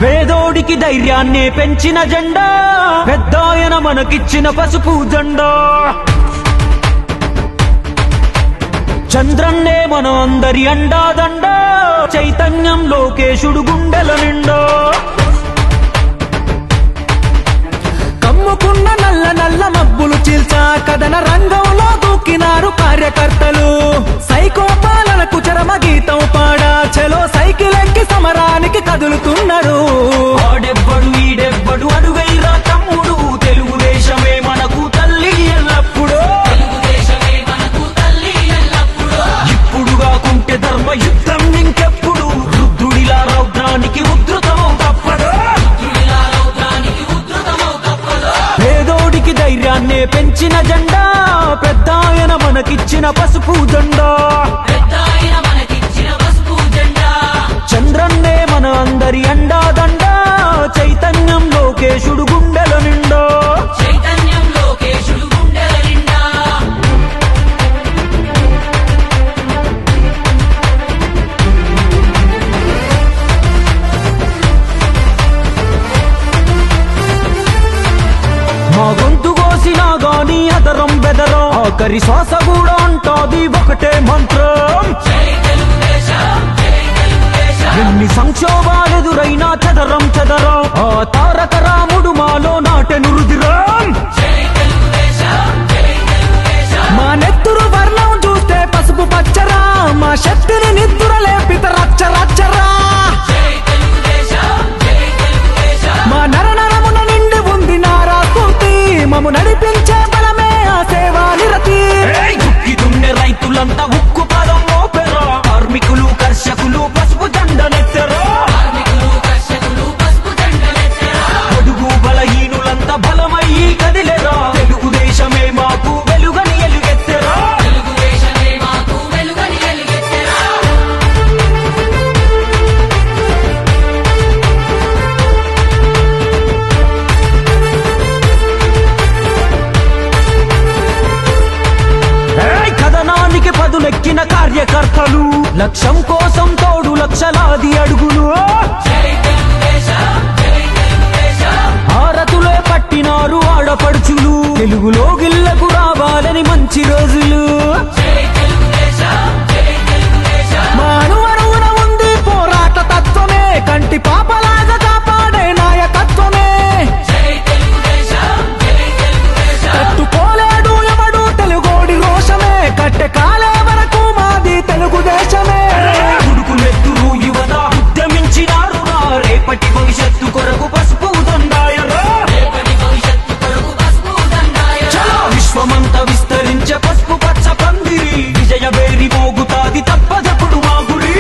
పేదోడికి ధైర్యాన్నే పెంచిన జెండా పెద్దాయన మనకిచ్చిన పసుపు జెండా చంద్రన్నే మన అందరి అండాదండ చైతన్యం లోకేశుడు గుండెల నిండా కమ్ముకున్న నల్ల నల్ల మబ్బులు చీల్చా కథన రంగంలో దూకినారు కార్యకర్తలు సైకో పాలనకు చరమ గీతం పాడా చలో సైకిల్ ఎక్కి సమరానికి కదులుతున్నారు ఆడెవ్వడు ఈడెవ్వడు అడుగైరా తమ్ముడు తెలుగుదేశమే మనకు తల్లి ఎల్లప్పుడూ ఇప్పుడు కాకుంటే ధర్మ యుద్ధం ఇంకెప్పుడు రుద్రుడిలా రౌద్రానికి ఉద్ధృతం తప్పదు పేదోడికి ధైర్యాన్నే పెంచిన జెండా పెద్దాయన మనకిచ్చిన పసుపు జెండా చంద్రన్నే మన అందరి అండాదండ చైతన్యం లోకేశుడు గుండెల నిండా మా గొంతు కోసినా గాని అదరం బెదరం ఆఖరి శ్వాస కూడా అంటాది ఒకటే మంత్రం ఎన్ని సంక్షోభాలెదురైనా చదరం చదరం ఆ తారక రాముడు మాలో నాటెను రుదిరం మా నెత్తురు వర్ణం చూస్తే పసుపు పచ్చరా మా శక్తిని నిద్ర లేపిత రచ్చ రచ్చరా మా నరనరమున నిండి ఉంది నారా స్ఫూర్తి మము నడిపించే బలమే ఆ సేవా నిరతి దుక్కిదున్నే రైతులంతా ఉక్కు పదం మోపెరా కార్మికులు కర్షకులు పసుపు దండనెత్తరా పొడుగు బలహీనులంతా బలమయ్యి కదిలేరా తెలుగుదేశమే మాకు వెలుగని ఎలుగెత్తరా కథనానికి పదులెక్కిన కార్యకర్తలు లక్ష్యం కోసం తోడు లక్షలాది అడుగులు హారతులే పట్టినారు ఆడపడుచులు తెలుగులో గిల్లకు రావాలని మంచి రోజులు మా అణువణువున ఉంది పోరాట తత్వమే కంటి పాపలాగా కాపాడే నాయకత్వమే తట్టుకోలేడు ఎవడు తెలుగోడి రోషమే కట్టె కాలే వరకు మాది తెలుగుదేశమే ఉడుకులెత్తురు యువత ఉద్యమించినారు రేపటి భవిష్యత్తు కొరకు పసుపు దండాయరా విశ్వమంతా విస్తరించే పసుపు పచ్చ పందిరి విజయ వేరి మోగుతాది తప్పదప్పుడు మా గురి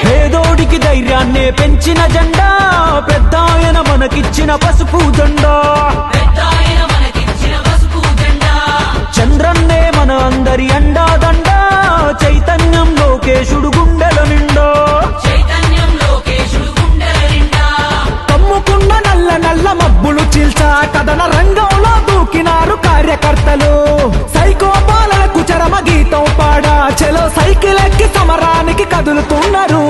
పేదోడికి ధైర్యాన్నే పెంచిన జెండా పెద్దాయన మనకిచ్చిన పసుపు జెండా చంద్రన్నే మన అందరి అండాదండ చైతన్యం లోకేశుడు గుండెల నిండా కమ్ముకున్న నల్ల నల్ల మబ్బులు చీల్చా కథన రంగంలో దూకినారు కార్యకర్తలు సైకో పాలనకు చరమ గీతం పాడా చలో సైకిల్ ఎక్కి సమరానికి కదులుతున్నారు